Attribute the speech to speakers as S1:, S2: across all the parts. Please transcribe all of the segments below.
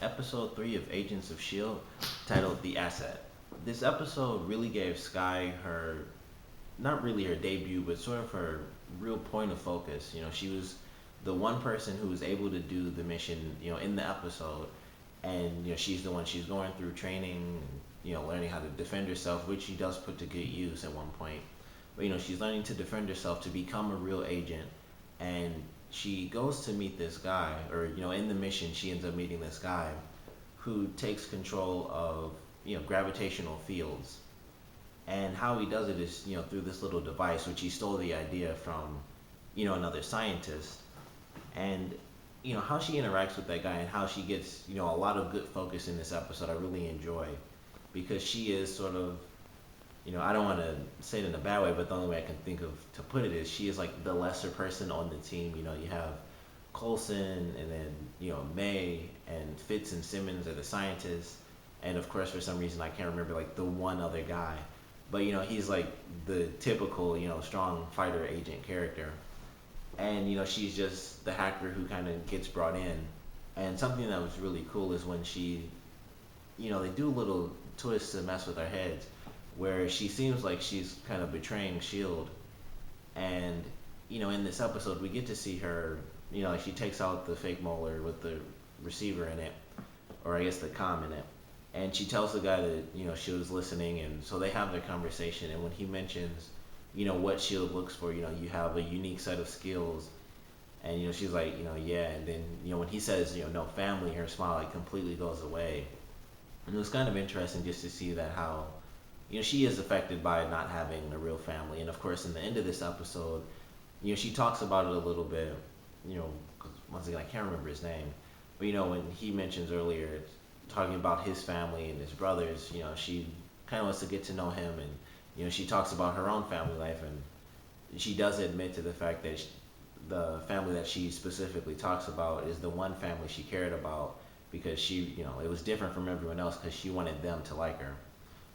S1: episode 3 of Agents of S.H.I.E.L.D. titled The Asset. This episode really gave Skye her, not really her debut, but sort of her real point of focus. She was the one person who was able to do the mission, in the episode. And, she's the one, she's going through training, learning how to defend herself, which she does put to good use at one point. But, she's learning to defend herself to become a real agent. And she goes to meet this guy, or, in the mission, she ends up meeting this guy who takes control of, gravitational fields. And how he does it is, through this little device, which he stole the idea from, another scientist. And, how she interacts with that guy and how she gets, a lot of good focus in this episode, I really enjoy. Because she is sort of, I don't want to say it in a bad way, but the only way I can think of to put it is she is like the lesser person on the team. You have Coulson, and then May and Fitz and Simmons are the scientists, and of course for some reason I can't remember like the one other guy, but he's like the typical strong fighter agent character, and she's just the hacker who kind of gets brought in. And something that was really cool is when they do little twists to mess with our heads, where she seems like she's kind of betraying Shield, and in this episode we get to see her, like she takes out the fake molar with the receiver in it, or I guess the comm in it, and she tells the guy that she was listening, and so they have their conversation. And when he mentions what Shield looks for, you have a unique set of skills, and she's like, yeah. And then when he says no family, her smile like completely goes away. And it was kind of interesting just to see that how she is affected by not having a real family. And of course in the end of this episode, she talks about it a little bit, 'cause once again I can't remember his name, but when he mentions earlier talking about his family and his brothers, she kind of wants to get to know him. And she talks about her own family life, and she does admit to the fact that the family that she specifically talks about is the one family she cared about, because it was different from everyone else because she wanted them to like her.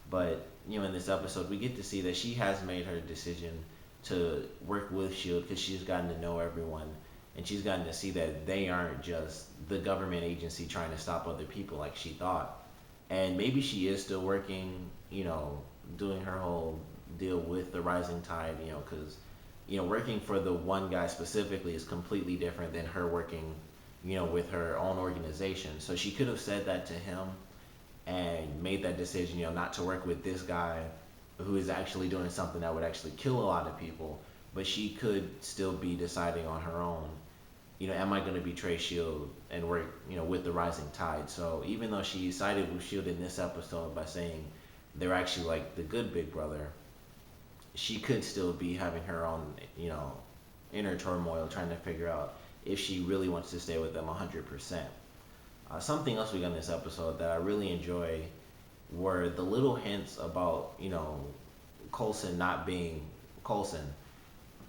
S1: But in this episode, we get to see that she has made her decision to work with Shield because she's gotten to know everyone, and she's gotten to see that they aren't just the government agency trying to stop other people like she thought. And maybe she is still working, doing her whole deal with the rising tide, because working for the one guy specifically is completely different than her working, with her own organization. So she could have said that to him and made that decision, not to work with this guy who is actually doing something that would actually kill a lot of people. But she could still be deciding on her own, am I going to betray Shield and work, with the rising tide? So even though she sided with Shield in this episode by saying they're actually like the good big brother, she could still be having her own, inner turmoil, trying to figure out if she really wants to stay with them 100%. Something else we got in this episode that I really enjoy were the little hints about, Coulson not being Coulson.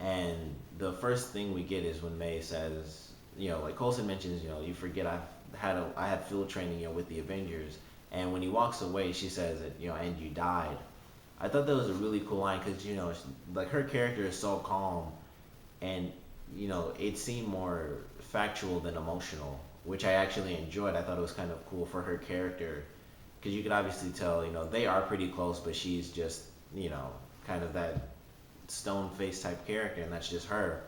S1: And the first thing we get is when May says, like Coulson mentions, you forget I had field training, with the Avengers. And when he walks away, she says that, and you died. I thought that was a really cool line because, like her character is so calm, and it seemed more factual than emotional, which I actually enjoyed. I thought it was kind of cool for her character because you could obviously tell, they are pretty close, but she's just, kind of that stone face type character, and that's just her.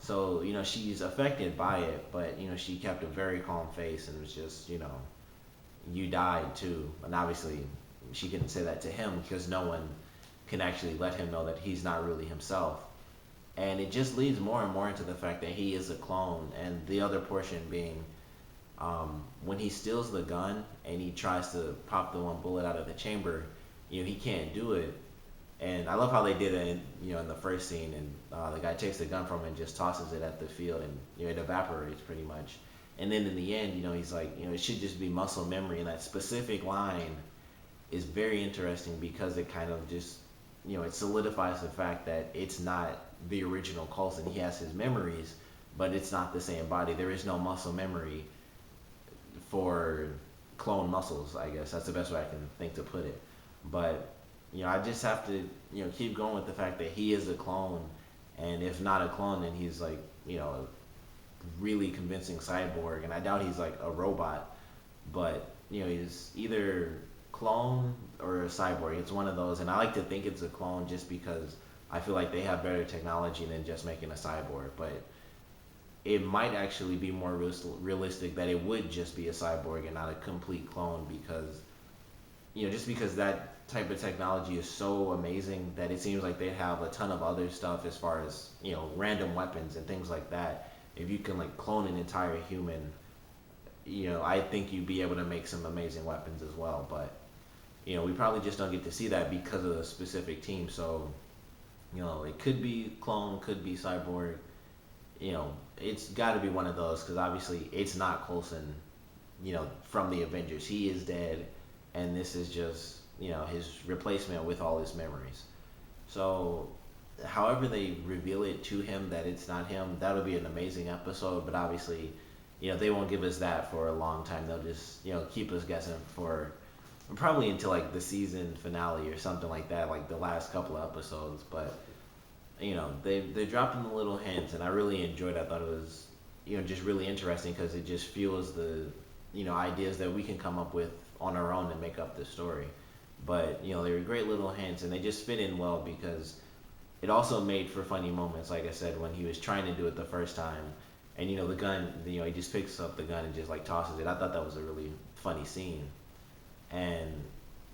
S1: So she's affected by it, but she kept a very calm face and was just, you died too. And obviously she couldn't say that to him because no one can actually let him know that he's not really himself. And it just leads more and more into the fact that he is a clone. And the other portion being, when he steals the gun and he tries to pop the one bullet out of the chamber, he can't do it. And I love how they did it in the first scene, and the guy takes the gun from him and just tosses it at the field, and it evaporates pretty much. And then in the end, he's like, it should just be muscle memory. And that specific line is very interesting because it kind of just, it solidifies the fact that it's not the original Coulson. He has his memories, but it's not the same body. There is no muscle memory for clone muscles, I guess. That's the best way I can think to put it. But, I just have to, keep going with the fact that he is a clone. And if not a clone, then he's like, a really convincing cyborg. And I doubt he's like a robot. but he's either clone or a cyborg. It's one of those, and I like to think it's a clone just because I feel like they have better technology than just making a cyborg. But it might actually be more realistic that it would just be a cyborg and not a complete clone because just because that type of technology is so amazing that it seems like they have a ton of other stuff as far as random weapons and things like that. If you can like clone an entire human, I think you'd be able to make some amazing weapons as well. But we probably just don't get to see that because of the specific team. So it could be clone, could be cyborg. It's got to be one of those because obviously it's not Coulson. From the Avengers, he is dead, and this is just his replacement with all his memories. So, however they reveal it to him that it's not him, that'll be an amazing episode. But obviously, they won't give us that for a long time. They'll just keep us guessing for probably until like the season finale or something like that, like the last couple of episodes. But they're dropping the little hints, and I really enjoyed it. I thought it was just really interesting because it just fuels the ideas that we can come up with on our own and make up the story. But they were great little hints, and they just fit in well because it also made for funny moments. Like I said, when he was trying to do it the first time, and the gun, he just picks up the gun and just like tosses it. I thought that was a really funny scene, and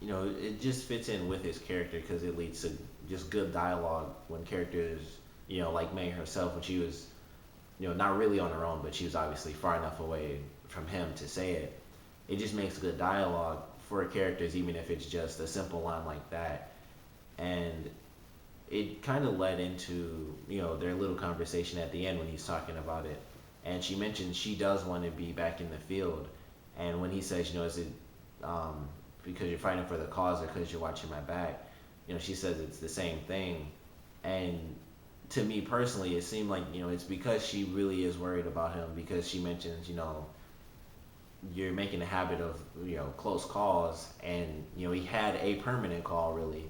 S1: it just fits in with his character because it leads to just good dialogue when characters like May herself, when she was not really on her own, but she was obviously far enough away from him to say it. It just makes good dialogue for characters, even if it's just a simple line like that. And it kind of led into their little conversation at the end when he's talking about it. And she mentioned she does want to be back in the field. And when he says, is it because you're fighting for the cause or because you're watching my back? She says it's the same thing. And to me personally, it seemed like it's because she really is worried about him because she mentions you're making a habit of close calls, and he had a permanent call really,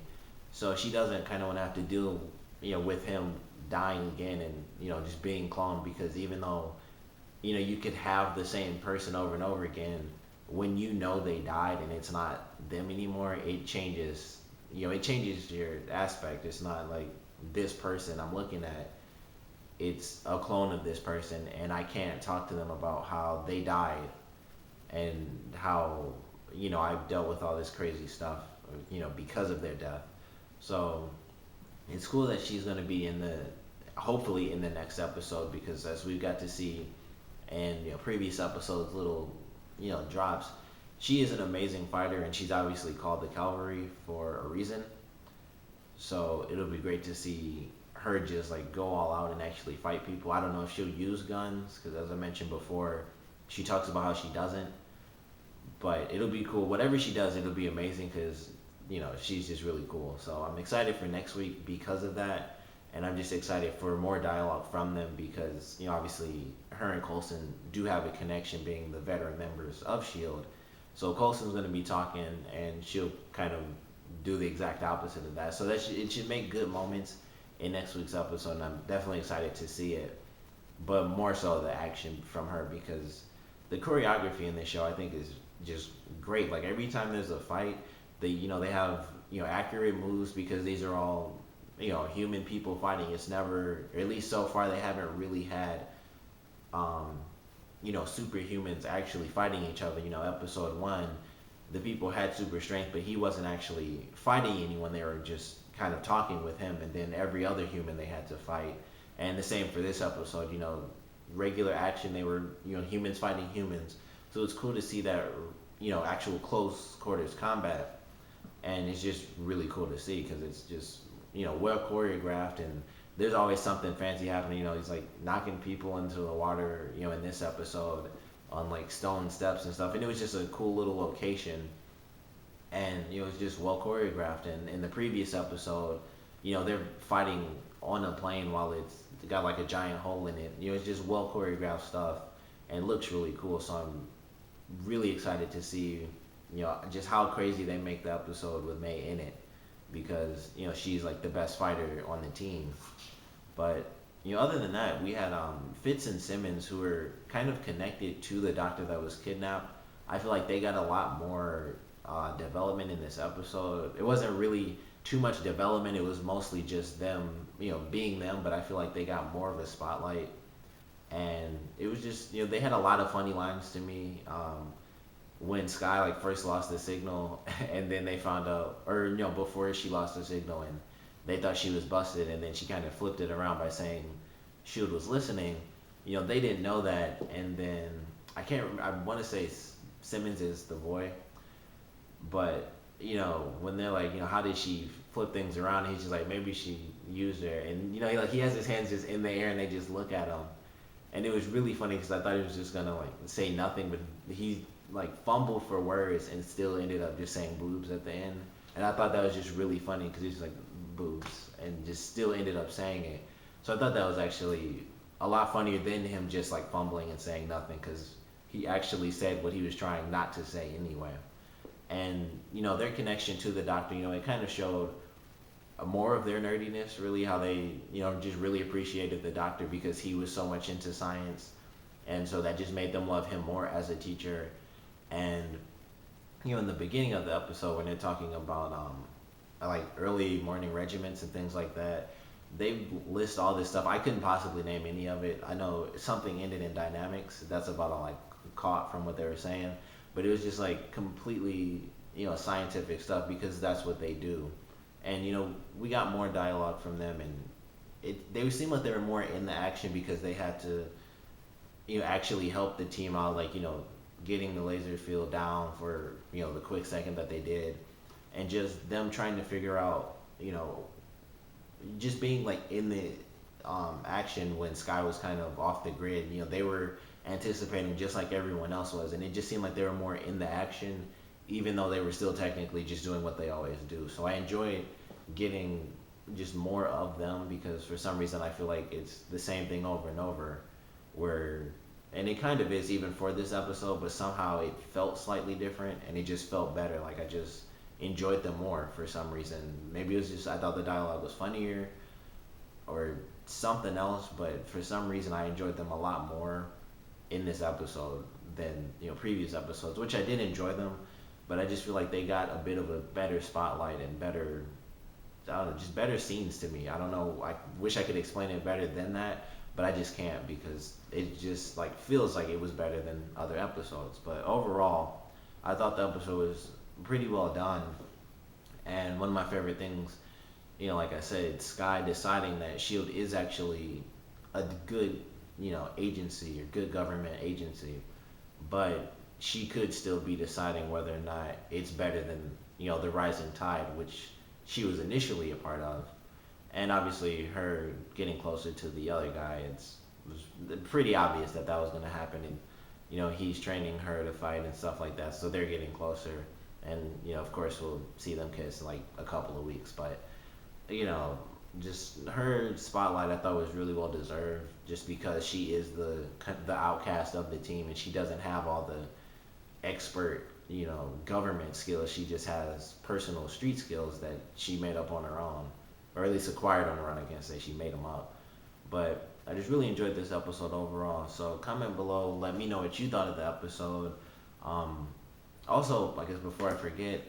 S1: so she doesn't kind of want to have to deal with him dying again and just being cloned because even though you could have the same person over and over again, when they died and it's not them anymore, it changes it changes your aspect. It's not like this person I'm looking at, it's a clone of this person, and I can't talk to them about how they died and how I've dealt with all this crazy stuff because of their death. So it's cool that she's going to be in the hopefully in the next episode because as we got to see in previous episodes little drops, she is an amazing fighter, and she's obviously called the Cavalry for a reason. So it'll be great to see her just like go all out and actually fight people. I don't know if she'll use guns because as I mentioned before, she talks about how she doesn't, but it'll be cool. Whatever she does, it'll be amazing because she's just really cool. So I'm excited for next week because of that, and I'm just excited for more dialogue from them because obviously her and Coulson do have a connection, being the veteran members of Shield. So Coulson's going to be talking, and she'll kind of do the exact opposite of that. So it should make good moments in next week's episode, and I'm definitely excited to see it. But more so the action from her because the choreography in this show I think is just great. Like every time there's a fight, they have accurate moves because these are all human people fighting. It's never, or at least so far, they haven't really had superhumans actually fighting each other. Episode one, the people had super strength, but he wasn't actually fighting anyone. They were just kind of talking with him, and then every other human they had to fight. And the same for this episode. Regular action. They were humans fighting humans. So it's cool to see that actual close quarters combat, and it's just really cool to see because it's just well choreographed, and there's always something fancy happening. He's like knocking people into the water. In this episode, on like stone steps and stuff, and it was just a cool little location, and it's just well choreographed. And in the previous episode, they're fighting on a plane while it's got like a giant hole in it. It's just well choreographed stuff, and it looks really cool. So I'm really excited to see just how crazy they make the episode with May in it because she's like the best fighter on the team. But other than that, we had Fitz and Simmons, who were kind of connected to the doctor that was kidnapped. I feel like they got a lot more development in this episode. It wasn't really too much development. It was mostly just them, being them. But I feel like they got more of a spotlight, and it was just, they had a lot of funny lines to me. When Skye like first lost the signal, and then they found out, or before she lost the signal, and they thought she was busted, and then she kind of flipped it around by saying Shield was listening. They didn't know that, and then I can't. I want to say Simmons is the boy, but when they're like, how did she flip things around? He's just like, maybe she used her, and he has his hands just in the air, and they just look at him, and it was really funny because I thought he was just gonna like say nothing, but he like fumbled for words and still ended up just saying boobs at the end, and I thought that was just really funny because he's like boobs and just still ended up saying it. So I thought that was actually a lot funnier than him just like fumbling and saying nothing because he actually said what he was trying not to say anyway. And their connection to the doctor, it kind of showed more of their nerdiness, really how they just really appreciated the doctor because he was so much into science, and so that just made them love him more as a teacher. And in the beginning of the episode when they're talking about like early morning regiments and things like that, they list all this stuff. I couldn't possibly name any of it. I know something ended in dynamics. That's about all I caught from what they were saying, but it was just like completely scientific stuff because that's what they do. And we got more dialogue from them, and they seemed like they were more in the action because they had to actually help the team out, like getting the laser field down for the quick second that they did, and just them trying to figure out just being like in the action when Skye was kind of off the grid. They were anticipating just like everyone else was, and it just seemed like they were more in the action, even though they were still technically just doing what they always do. So I enjoyed getting just more of them because for some reason I feel like it's the same thing over and over, where and it kind of is even for this episode, but somehow it felt slightly different and it just felt better. Like I just enjoyed them more for some reason. Maybe it was just I thought the dialogue was funnier or something else, but for some reason I enjoyed them a lot more in this episode than previous episodes, which I did enjoy them, but I just feel like they got a bit of a better spotlight and better, I don't know, just better scenes to me. I don't know. I wish I could explain it better than that, but I just can't because it just like feels like it was better than other episodes. But overall, I thought the episode was pretty well done. And one of my favorite things, like I said, Skye deciding that Shield is actually a good, agency or good government agency, but she could still be deciding whether or not it's better than the Rising Tide, which she was initially a part of. And obviously her getting closer to the other guy, was pretty obvious that that was going to happen, and he's training her to fight and stuff like that, so they're getting closer. And of course we'll see them kiss in like a couple of weeks, but just her spotlight I thought was really well deserved, just because she is the outcast of the team, and she doesn't have all the expert government skills. She just has personal street skills that she made up on her own, or at least acquired on her own. I can't say she made them up, but I just really enjoyed this episode overall. So comment below, let me know what you thought of the episode. Also, I guess before I forget,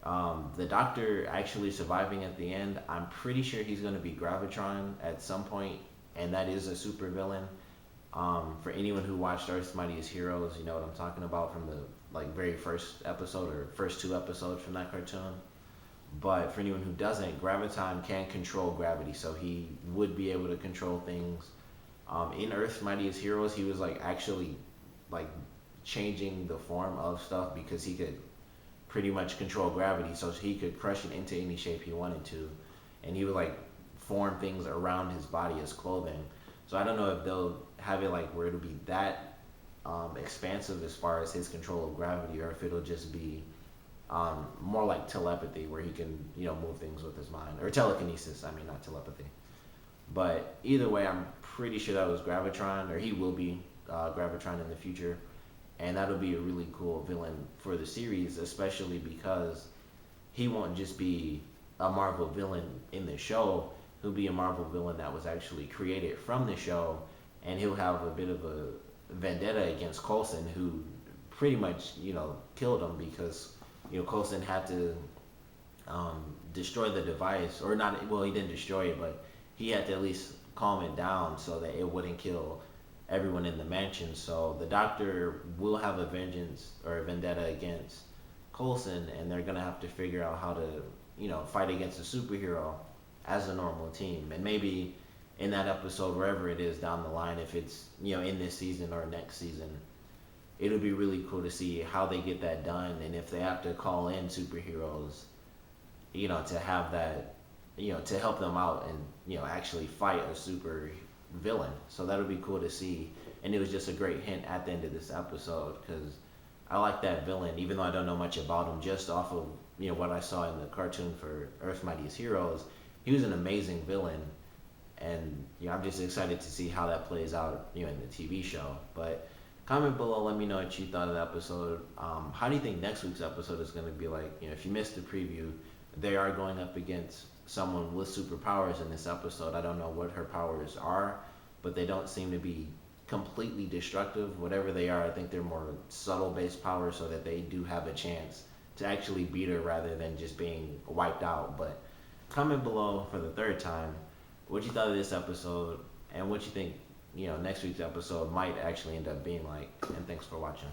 S1: the doctor actually surviving at the end, I'm pretty sure he's going to be Gravitron at some point, and that is a super villain. For anyone who watched Earth's Mightiest Heroes, you know what I'm talking about from the like very first episode or first two episodes from that cartoon. But for anyone who doesn't, Graviton can control gravity, so he would be able to control things. In Earth's Mightiest Heroes, he was like actually like changing the form of stuff because he could pretty much control gravity, so he could crush it into any shape he wanted to, and he would like form things around his body as clothing. So I don't know if they'll have it like where it'll be that expansive as far as his control of gravity, or if it'll just be more like telepathy, where he can move things with his mind, or telekinesis. I mean, not telepathy. But either way, I'm pretty sure that was Gravitron, or he will be Gravitron in the future, and that'll be a really cool villain for the series, especially because he won't just be a Marvel villain in the show. He'll be a Marvel villain that was actually created from the show, and he'll have a bit of a vendetta against Coulson, who pretty much, killed him because, Coulson had to destroy the device, or not. Well, he didn't destroy it, but he had to at least calm it down so that it wouldn't kill everyone in the mansion. So the Doctor will have a vengeance or a vendetta against Coulson, and they're gonna have to figure out how to, fight against a superhero as a normal team, and maybe in that episode, wherever it is down the line, if it's in this season or next season, it'll be really cool to see how they get that done, and if they have to call in superheroes, to have that, to help them out and actually fight a super villain. So that'll be cool to see, and it was just a great hint at the end of this episode because I like that villain, even though I don't know much about him, just off of what I saw in the cartoon for Earth's Mightiest Heroes. He was an amazing villain, and I'm just excited to see how that plays out, in the TV show. But comment below, let me know what you thought of the episode. How do you think next week's episode is going to be like? If you missed the preview, they are going up against someone with superpowers in this episode. I don't know what her powers are, but they don't seem to be completely destructive. Whatever they are, I think they're more subtle based powers so that they do have a chance to actually beat her rather than just being wiped out. But comment below for the third time what you thought of this episode and what you think next week's episode might actually end up being like. And thanks for watching.